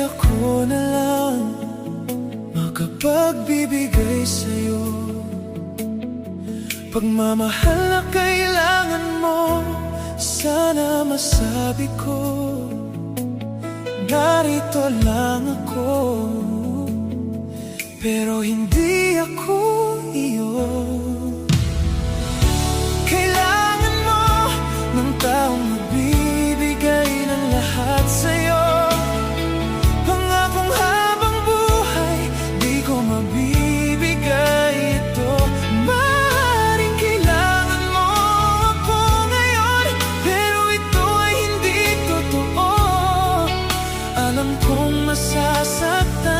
ako na lang makapagbibigay sa'yo. Pagmamahal na kailangan mo, sana masabi ko, narito lang ako. Pero hindi ako iyo. Kailangan mo ng taong magbibigay ng lahat sa'yo. Pangakong habang buhay, di ko mabibigay ito. Maaaring kailangan mo ako ngayon, pero ito ay hindi totoo. Alam kong masasaktan